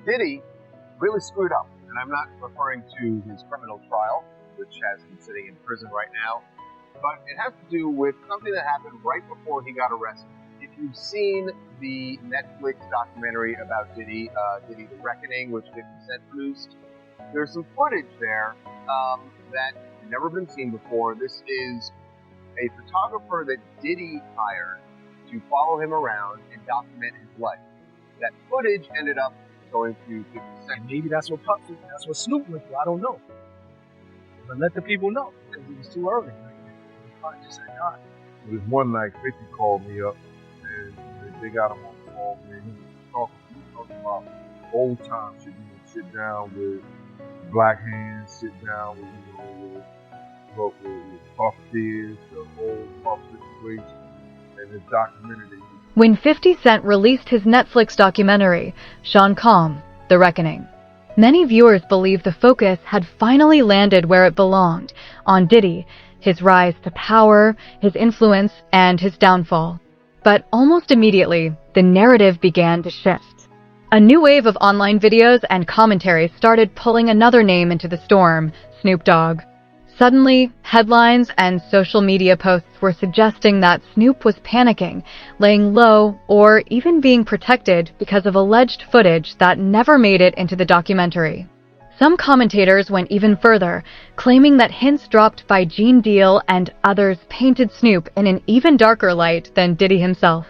Diddy really screwed up, and I'm not referring to his criminal trial, which has him sitting in prison right now, but it has to do with something that happened right before he got arrested. If you've seen the Netflix documentary about Diddy, Diddy the Reckoning, which 50 Cent produced, there's some footage there that had never been seen before. This is a photographer that Diddy hired to follow him around and document his life. That footage ended up going to 50 Cent. Maybe that's what Snoop went through. I don't know. But let the people know, because it was too early. Like, just said, God. There's one night 50 called me up, and they got him on the phone, and he was talking about old time shit. Sit down with black hands, sit down with, with puppeteers, the whole puff situation, and the documentary. When 50 Cent released his Netflix documentary, Sean Combs, The Reckoning, many viewers believed the focus had finally landed where it belonged, on Diddy, his rise to power, his influence, and his downfall. But almost immediately, the narrative began to shift. A new wave of online videos and commentaries started pulling another name into the storm, Snoop Dogg. Suddenly, headlines and social media posts were suggesting that Snoop was panicking, laying low, or even being protected because of alleged footage that never made it into the documentary. Some commentators went even further, claiming that hints dropped by Gene Deal and others painted Snoop in an even darker light than Diddy himself.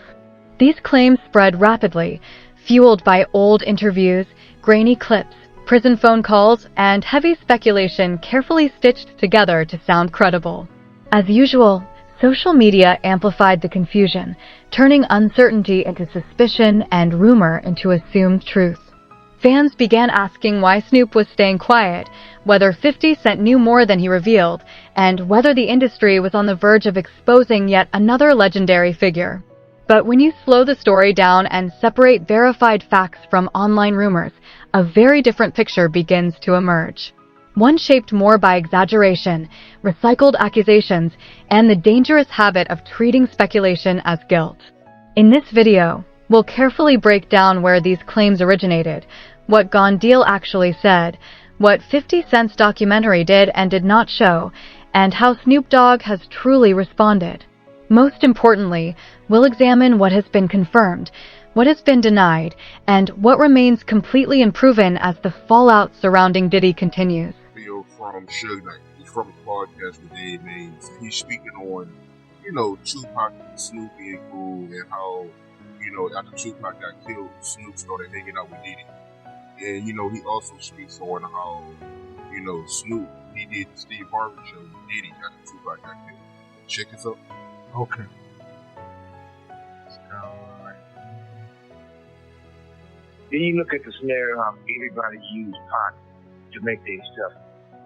These claims spread rapidly, fueled by old interviews, grainy clips, prison phone calls, and heavy speculation carefully stitched together to sound credible. As usual, social media amplified the confusion, turning uncertainty into suspicion and rumor into assumed truth. Fans began asking why Snoop was staying quiet, whether 50 Cent knew more than he revealed, and whether the industry was on the verge of exposing yet another legendary figure. But when you slow the story down and separate verified facts from online rumors, a very different picture begins to emerge. One shaped more by exaggeration, recycled accusations, and the dangerous habit of treating speculation as guilt. In this video, we'll carefully break down where these claims originated, what Gone Deal actually said, what 50 Cent's documentary did and did not show, and how Snoop Dogg has truly responded. Most importantly, we'll examine what has been confirmed, what has been denied, and what remains completely unproven as the fallout surrounding Diddy continues. Video from Suge Knight. He's from a podcast with Dave Mays. He's speaking on, Tupac and Snoop being cool, and how, after Tupac got killed, Snoop started hanging out with Diddy. And, he also speaks on how, Snoop, he did the Steve Harvey show with Diddy after Tupac got killed. Check this out. Okay. Then you look at the scenario how everybody used pot to make their stuff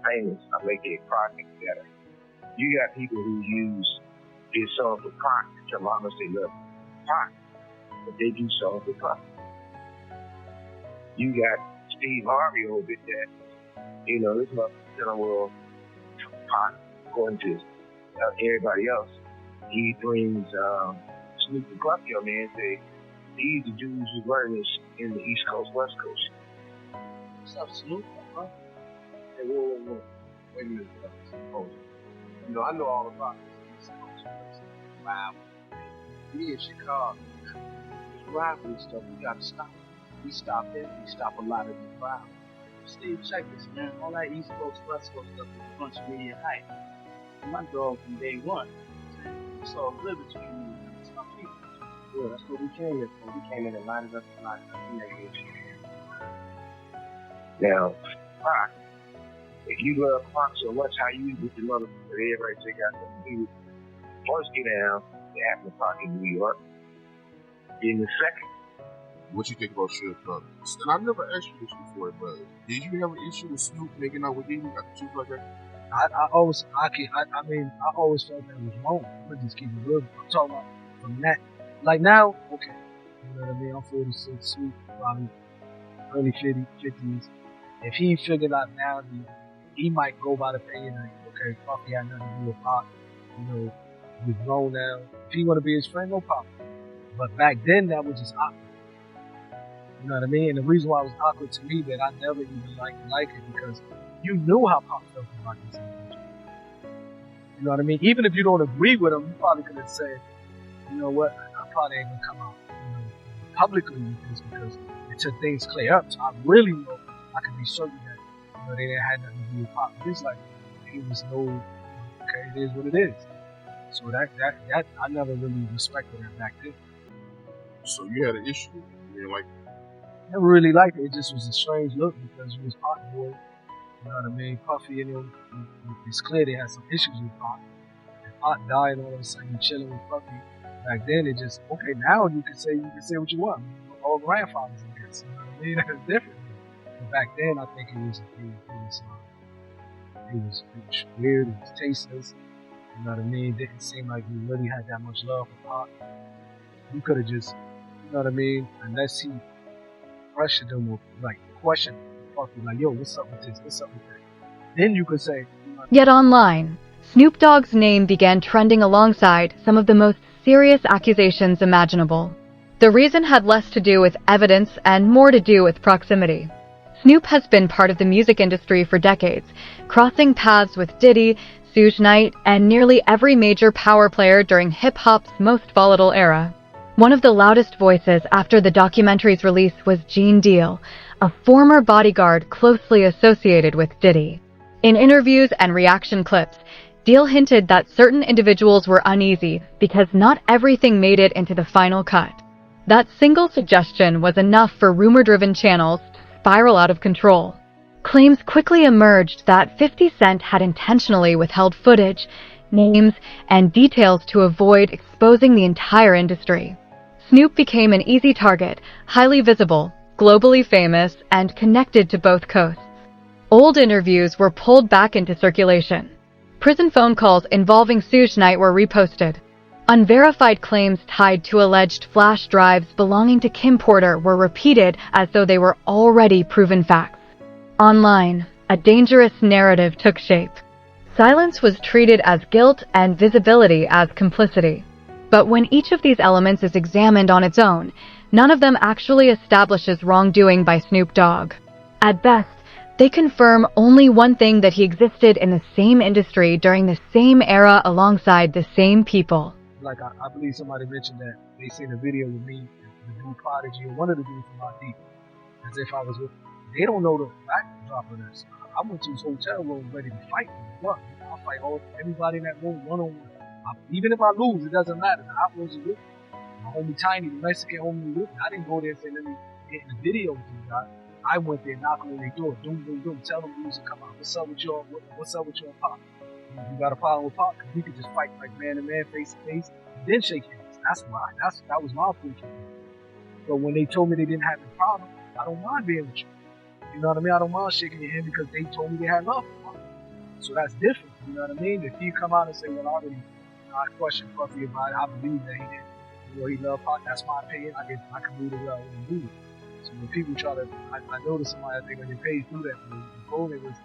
famous or make their product better. You got people who use their song for pot to tell how much they love pot, but they do songs for pot. You got Steve Harvey over there that, this motherfucker telling world pot according to everybody else. He brings Snoop and Club on there and say, these the dudes who learn this in the East Coast, West Coast. What's up, Snoop? Huh? Hey, whoa. Wait a minute, fellas. I know all about this East Coast. Wow. We in Chicago. This rivalry stuff, we gotta stop it. We stop it. We stop a lot of the violence. Steve, check this, man. All that East Coast, West Coast stuff is a bunch of media hype. My dog from day one. It's all good between you and it's my people. Yeah, that's what we came here for. We came in and lined up. Now, Pac, if you love Pac so much, how you with the motherfucker that everybody say got something to do with it. First get down, it happened to Pac in New York. In the second, what you think about Suge Knight? And I never asked you this before, but did you have an issue with Snoop making out with Diddy after Tupac got killed? I always felt that was wrong. I'm gonna just keep it real. I'm talking about from that. Like now, okay. You know what I mean? I'm 46, Snoop, probably early 50s. If he figured out now, he might go by the opinion like, okay, fuck, he had nothing to do with Pop. We're grown now. If he want to be his friend, no problem. But back then, that was just opposite. You know what I mean? And the reason why it was awkward to me that I never even like it because you knew how Pop felt about this individual. You know what I mean? Even if you don't agree with him, you probably could have said, you know what, I probably ain't gonna come out, publicly with this because until things clear up. So I really know I can be certain that, they didn't have nothing to do with Pop. It's like he was okay, it is what it is. So that I never really respected that back then. So you had an issue with it. You didn't like it? I never really liked it. It just was a strange look because he was Pop boy. You know what I mean? Puffy and him, it's clear they had some issues with Pop. And Pop died all of a sudden chilling with Puffy. Back then it just, okay, now you can say what you want. All grandfathers, I guess. You know what I mean? That's different. But back then I think it was weird, it was tasteless. You know what I mean? It didn't seem like he really had that much love for Pop. You could have just, you know what I mean? Unless he pressured him or like questioned Puffy, like, yo, what's up with this? What's up with that? Then you could say. Yet online, Snoop Dogg's name began trending alongside some of the most serious accusations imaginable. The reason had less to do with evidence and more to do with proximity. Snoop has been part of the music industry for decades, crossing paths with Diddy, Suge Knight, and nearly every major power player during hip-hop's most volatile era. One of the loudest voices after the documentary's release was Gene Deal, a former bodyguard closely associated with Diddy. In interviews and reaction clips, Deal hinted that certain individuals were uneasy because not everything made it into the final cut. That single suggestion was enough for rumor-driven channels to spiral out of control. Claims quickly emerged that 50 Cent had intentionally withheld footage, names, and details to avoid exposing the entire industry. Snoop became an easy target, highly visible, globally famous, and connected to both coasts. Old interviews were pulled back into circulation. Prison phone calls involving Suge Knight were reposted. Unverified claims tied to alleged flash drives belonging to Kim Porter were repeated as though they were already proven facts. Online, a dangerous narrative took shape. Silence was treated as guilt and visibility as complicity. But when each of these elements is examined on its own, none of them actually establishes wrongdoing by Snoop Dogg. At best, they confirm only one thing, that he existed in the same industry during the same era alongside the same people. Like I believe somebody mentioned that they seen a video with me, the dude Prodigy, or one of the dudes from my deep, as if I was with. They don't know the backdrop of this. I went to his hotel room ready to fight. I'll fight everybody in that room one-on-one. Even if I lose, it doesn't matter. I was with my homie Tiny, the Mexican homie with me. I didn't go there and say, let me get in the video with you guys. I went there, knocking on their door, doom, doom, doom, tell them music come out. What's up with y'all? What's up with y'all, Pop? You got a problem with Pop? Because we could just fight like man to man, face to face, and then shake hands. That's why. That was my approach. But when they told me they didn't have a problem, I don't mind being with you. You know what I mean? I don't mind shaking your hand because they told me they had love for Pop. So that's different. You know what I mean? If you come out and say, well, I questioned Puffy about it, I believe that he did. He loved Pop. That's my opinion. I can believe it well and do it. So when people try to, I noticed somebody, I think on your page do that. Before it was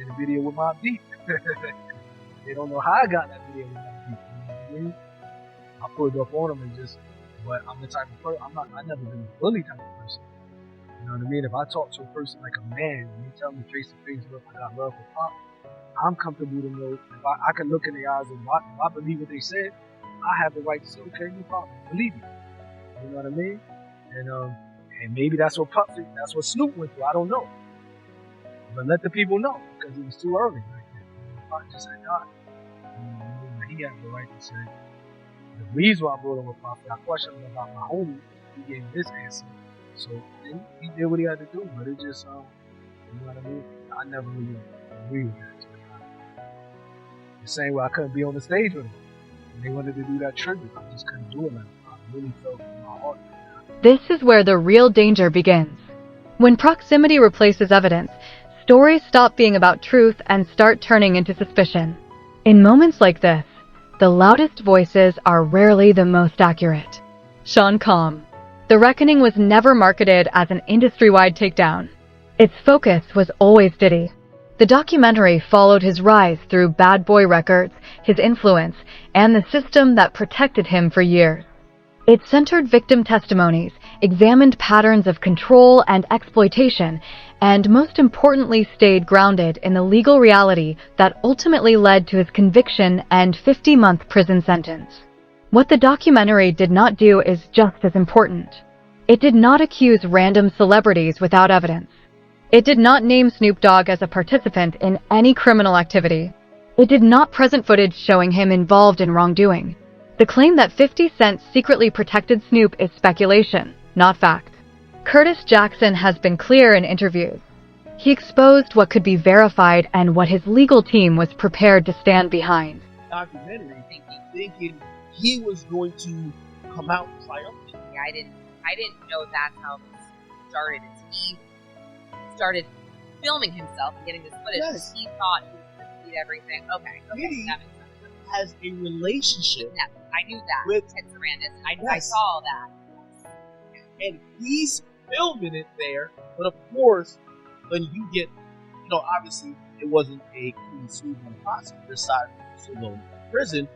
in a video with my beat. They don't know how I got that video with my beat. You know what I mean? I pulled up on them and just, but I'm the type of person, I never been a bully type of person. You know what I mean? If I talk to a person like a man and they tell me face to face, look, I got love for Pop, I'm comfortable to know if I can look in their eyes and if I believe what they said, I have the right to say, okay, no problem, believe me. You know what I mean? And maybe that's what Snoop went through. I don't know. But let the people know, because it was too early right there. Pop just had died. He had the right to say. The reason why I brought him with Pop, I questioned him about my homie. He gave me this answer. So he did what he had to do. But it just, you know what I mean? I never really agree with that. The same way I couldn't be on the stage with them. When they wanted to do that tribute, I just couldn't do it. I really felt in my heart. This is where the real danger begins. When proximity replaces evidence, stories stop being about truth and start turning into suspicion. In moments like this, the loudest voices are rarely the most accurate. Sean Combs. The Reckoning was never marketed as an industry-wide takedown. Its focus was always Diddy. The documentary followed his rise through Bad Boy Records, his influence, and the system that protected him for years. It centered victim testimonies examined patterns of control and exploitation, and most importantly stayed grounded in the legal reality that ultimately led to his conviction and 50-month prison sentence. What the documentary did not do is just as important. It did not accuse random celebrities without evidence. It did not name Snoop Dogg as a participant in any criminal activity. It did not present footage showing him involved in wrongdoing. The claim that 50 Cent secretly protected Snoop is speculation, not fact. Curtis Jackson has been clear in interviews. He exposed what could be verified and what his legal team was prepared to stand behind. Documentary, thinking he was going to come out triumphant. Yeah, I didn't know that's how this started. He started filming himself and getting this footage because he thought he was going to see everything. Okay, Diddy that makes sense. has a relationship. Yeah, I knew that with Ted Sarandon. I saw all that. And he's filming it there, but of course, when you get, obviously it wasn't a clean sweep on the prosecutor's side, still going to prison.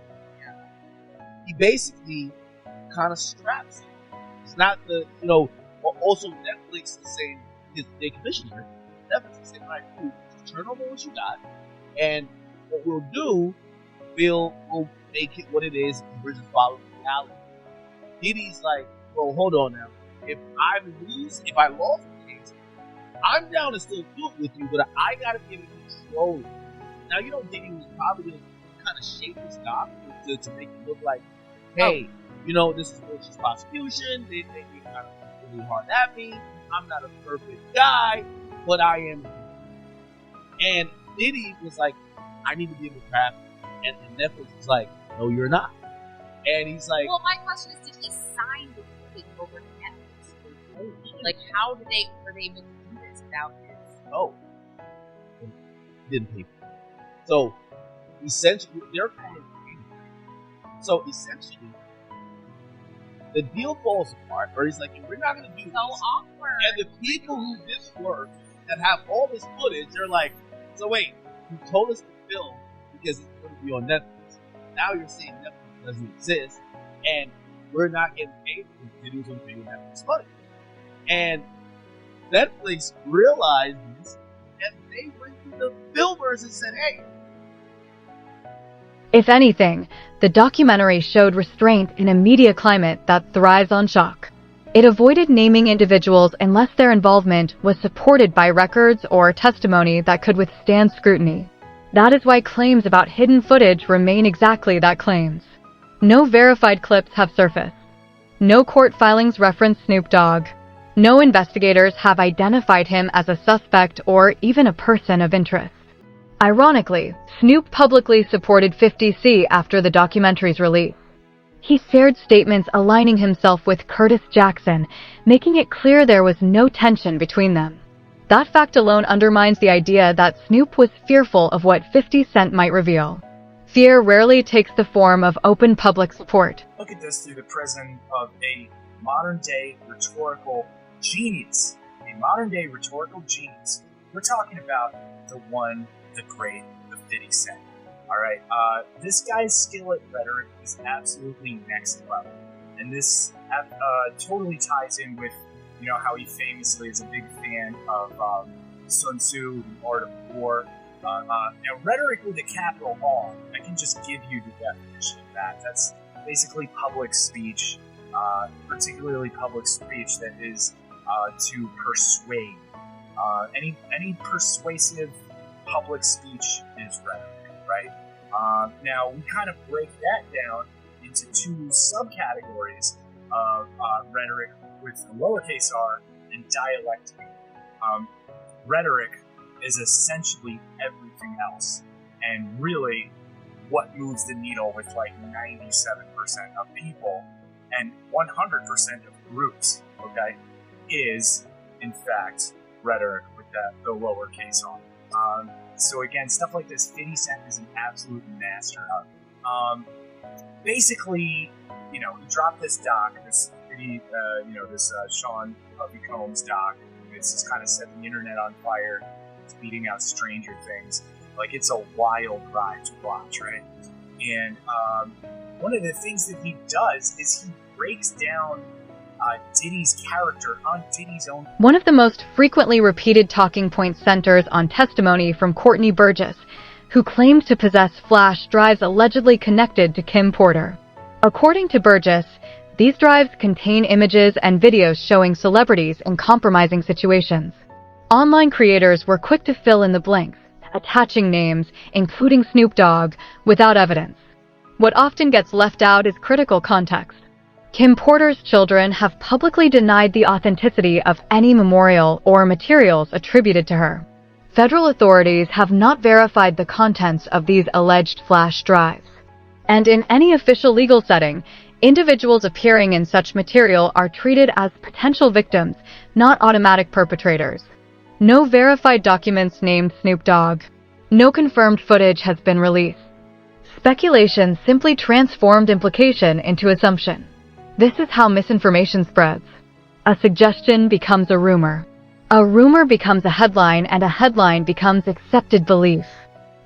He basically kind of straps him. It's not also Netflix is saying, the commissioner, Netflix is saying, all right, cool, just turn over what you got, and what we'll do, we'll make it what it is, and we're just following reality. Diddy's like, well, hold on now. If I lost the case, I'm down to still do it with you, but I gotta give it control. Now, Diddy was probably gonna kind of shape his doc to make it look like, hey, this is malicious prosecution. They kind of really hard at me. I'm not a perfect guy, but I am. And Diddy was like, I need to be able to craft it. And Netflix was like, no, you're not. And he's like, well, my question is, did he sign the footage over to Netflix? Like, how were they able to do this without his? Oh, didn't pay for it. So essentially, they're kind of. So essentially, the deal falls apart, or he's like, we're not going to do so this. Awkward. And the people who did the work that have all this footage, they're like, so wait, you told us to film because it's going to be on Netflix. Now you're saying Netflix doesn't exist, and we're not getting paid for videos on paying Netflix money. And Netflix realized this, and they went to the filmers and said, hey. If anything, the documentary showed restraint in a media climate that thrives on shock. It avoided naming individuals unless their involvement was supported by records or testimony that could withstand scrutiny. That is why claims about hidden footage remain exactly that, claims. No verified clips have surfaced. No court filings reference Snoop Dogg. No investigators have identified him as a suspect or even a person of interest. Ironically, Snoop publicly supported 50C after the documentary's release. He shared statements aligning himself with Curtis Jackson, making it clear there was no tension between them. That fact alone undermines the idea that Snoop was fearful of what 50 Cent might reveal. Fear rarely takes the form of open public support. Look at this through the prism of a modern-day rhetorical genius. A modern-day rhetorical genius. We're talking about the one, the great, the 50 Cent. Alright, this guy's skill at rhetoric is absolutely next level. And this totally ties in with, how he famously is a big fan of Sun Tzu, The Art of War. Now, rhetoric with a capital R, I can just give you the definition of that. That's basically public speech, particularly public speech that is to persuade. Any persuasive public speech is rhetoric, right? Now, we kind of break that down into two subcategories of rhetoric with the lowercase r and dialectic. Rhetoric is essentially everything else, and really what moves the needle with like 97% of people and 100% of groups, okay, is in fact rhetoric with the lowercase r. So again, stuff like this, 50 Cent is an absolute master of. Basically, he dropped this doc, this Sean Puffy Combs doc. It's just kind of set the internet on fire. It's beating out Stranger Things. Like, it's a wild ride to watch, right? And one of the things that he does is he breaks down Diddy's character on Diddy's own. One of the most frequently repeated talking points centers on testimony from Courtney Burgess, who claimed to possess flash drives allegedly connected to Kim Porter. According to Burgess, these drives contain images and videos showing celebrities in compromising situations. Online creators were quick to fill in the blanks, attaching names, including Snoop Dogg, without evidence. What often gets left out is critical context. Kim Porter's children have publicly denied the authenticity of any memorial or materials attributed to her. Federal authorities have not verified the contents of these alleged flash drives. And in any official legal setting, individuals appearing in such material are treated as potential victims, not automatic perpetrators. No verified documents named Snoop Dogg. No confirmed footage has been released. Speculation simply transformed implication into assumption. This is how misinformation spreads. A suggestion becomes a rumor. A rumor becomes a headline, and a headline becomes accepted belief.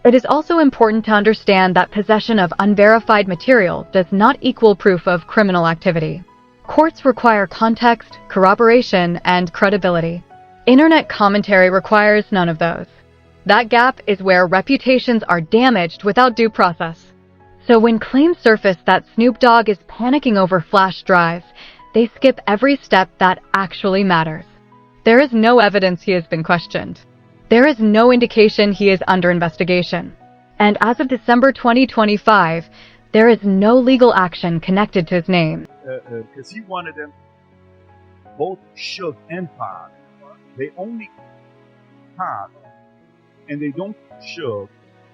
It is also important to understand that possession of unverified material does not equal proof of criminal activity. Courts require context, corroboration, and credibility. Internet commentary requires none of those. That gap is where reputations are damaged without due process. So when claims surface that Snoop Dogg is panicking over flash drives, they skip every step that actually matters. There is no evidence he has been questioned. There is no indication he is under investigation. And as of December 2025, there is no legal action connected to his name. Because he wanted them, both Suge and Pac. They only Pac, and they don't Suge.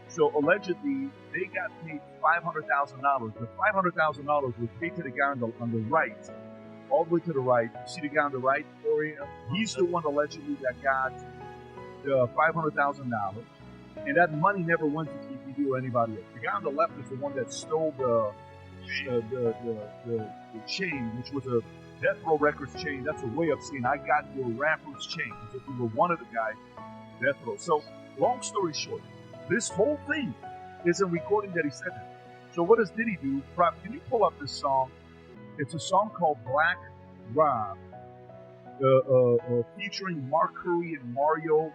So allegedly, they got paid $500,000. The $500,000 was paid to the guy on the right, all the way to the right. You see the guy on the right, Gloria? He's the one allegedly that got the $500,000, and that money never went to TPD or anybody else. The guy on the left is the one that stole the chain, which was a Death Row Records chain. That's a way of saying I got your rapper's chain. If you were one of the guys, Death Row. So, long story short, this whole thing is a recording that he said it. So what does Diddy do? Can you pull up this song? It's a song called Black Rob, featuring Mark Curry and Mario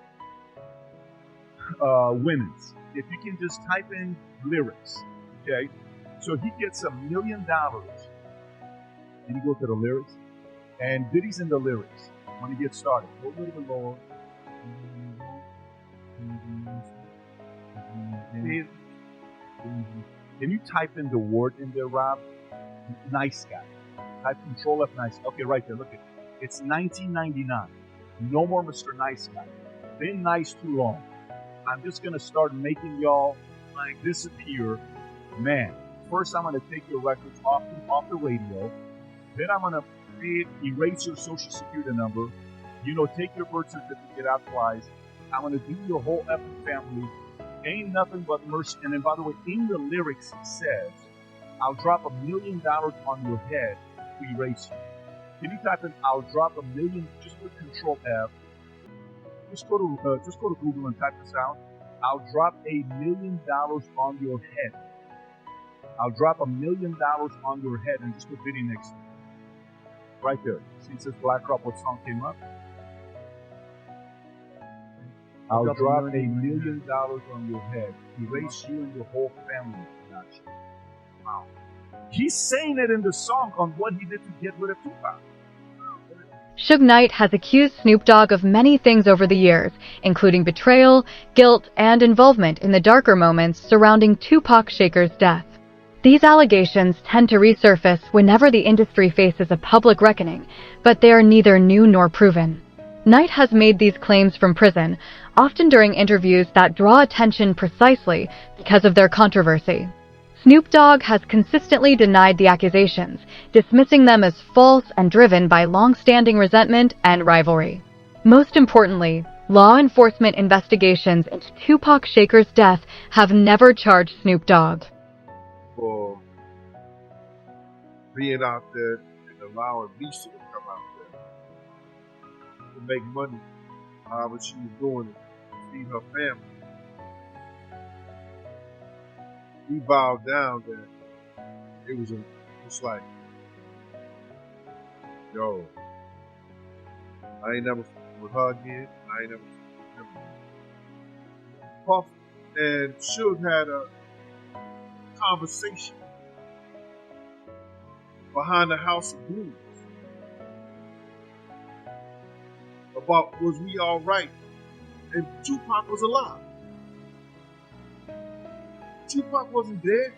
Winans. If you can just type in lyrics, okay? So he gets $1 million. And you go to the lyrics, and Diddy's in the lyrics when he gets started. Go to the Lord. Can you type in the word in there, Rob? Nice guy. Type Control F, nice. Okay, right there. Look at it. It's 1999. No more Mr. Nice Guy. Been nice too long. I'm just gonna start making y'all like disappear. Man, first I'm gonna take your records off the radio. Then I'm gonna erase your social security number. Take your birth certificate out twice. I'm gonna do your whole effing family. Ain't nothing but mercy. And then, by the way, in the lyrics it says, "I'll drop $1 million on your head to erase you." Can you type in "I'll drop $1 million"? Just put Control F. Just go to Google and type this out. "I'll drop $1 million on your head." I'll drop $1 million on your head, and just put Diddy next to it. Right there. See, it says Black Rob. What song came up? I'll drop $1 million on your head. Erase you and your whole family. Wow. He's saying it in the song on what he did to get rid of Tupac. Suge Knight has accused Snoop Dogg of many things over the years, including betrayal, guilt, and involvement in the darker moments surrounding Tupac Shakur's death. These allegations tend to resurface whenever the industry faces a public reckoning, but they are neither new nor proven. Knight has made these claims from prison, often during interviews that draw attention precisely because of their controversy. Snoop Dogg has consistently denied the accusations, dismissing them as false and driven by long-standing resentment and rivalry. Most importantly, law enforcement investigations into Tupac Shakur's death have never charged Snoop Dogg. For being out there and allowing Lisa to come out there to make money, however she was doing it, to feed her family. We bowed down that it's like Yo, I ain't never with her again. I ain't never with him again. Puff and Suge had a conversation behind the House of Blues about was we all right, and Tupac was alive. Tupac wasn't dead.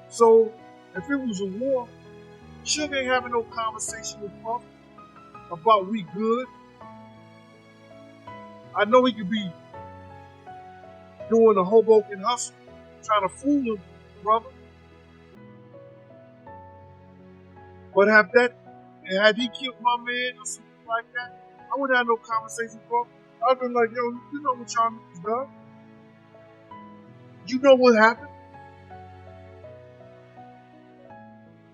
So if it was a war, Suge ain't having no conversation with Puff about we good. I know he could be doing the Hoboken hustle, trying to fool him, brother. But had he killed my man or something like that, I wouldn't have no conversation with Puff. I'd been like, yo, you know what y'all niggas done? You know what happened?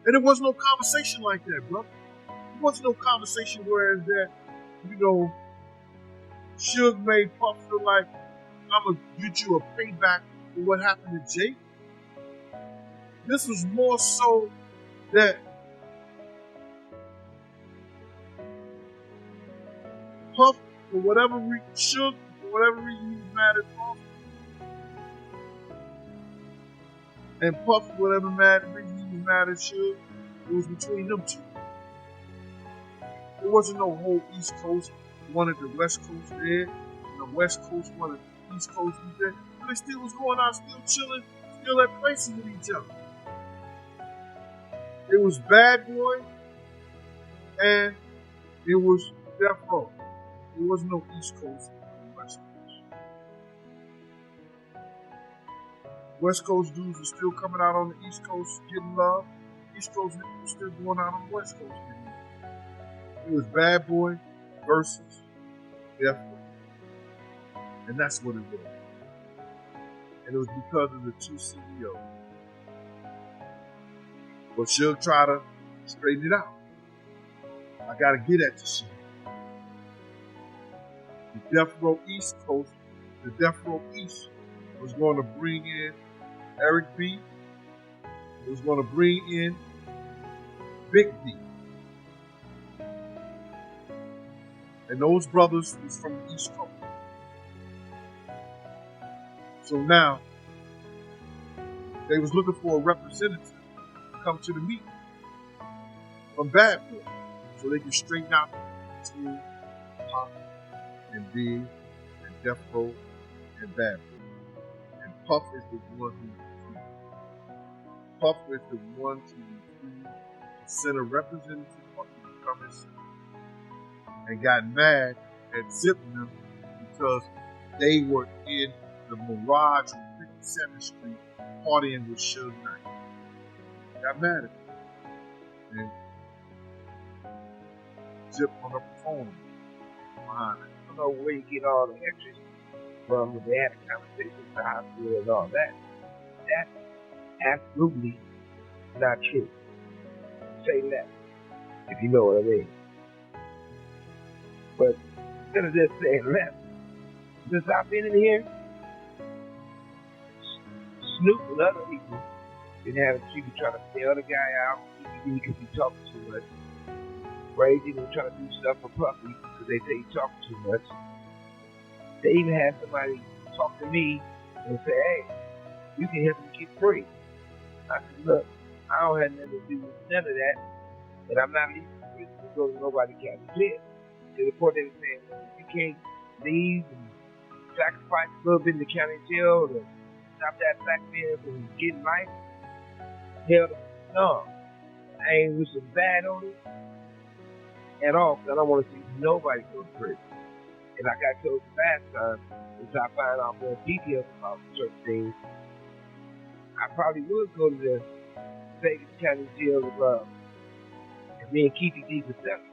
And there was no conversation like that, bro. There was no conversation where that, Suge made Puff feel like I'm gonna get you a payback for what happened to Jake. This was more so that Puff, for whatever reason, Suge, for whatever reason, he was mad at Puff. And Puff, for whatever reason, he was mad at Suge. It was between them two. There wasn't no whole East Coast wanted the West Coast there, and the West Coast wanted the East Coast there. But they still was going out, still chilling, still at places with each other. It was Bad Boy, and it was Death Row. There was no East Coast and West Coast. West Coast dudes were still coming out on the East Coast getting love. East Coast niggas were still going out on the West Coast getting love. It was Bad Boy versus Death Row. And that's what it was. And it was because of the two CEOs. But Suge tried to straighten it out. I gotta get at the shit. The Death Row East Coast, the Death Row East was going to bring in Eric B. It was going to bring in Big D. And those brothers was from the East Coast. So now, they was looking for a representative to come to the meeting from Bad Boy, so they could straighten out between Pop and Big and Death Row and Bad Boy. And Puff is the one who refused. Puff is the one to refuse to send a representative up to the Commerce and got mad at zipping them because they were in the Mirage on 57th Street partying with Suge Knight. Got mad at them. And zipped on the phone behind it. I don't know where you get all the extras from when they had a conversation with the hospital and all that. That's absolutely not true. Say that, if you know what I mean. But instead of just saying left, since I've been in here, Snoop and other people been having people trying to sell the guy out because he talking too much. Crazy and trying to do stuff for Puffy because they say he talking too much. They even had somebody talk to me and say, hey, you can help him get free. I said, look, I don't have nothing to do with none of that, and I'm not leaving prison to go to nobody county jail. To the point they were saying, well, you can't leave and sacrifice a little bit in the county jail to stop that black man from getting life. Hell, no. I ain't wishing bad on it at all, because I don't want to see nobody go to prison. And like I told you last time, once I find out more details about certain things, I probably would go to the Vegas County Jail of love. And me and Keith D could settle.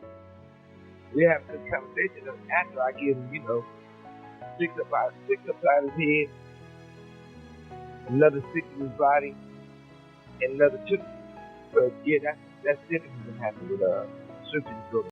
We have a good conversation after I give him, six up out his head, another six in his body, and another two. So yeah, that's different than happened with Simpson.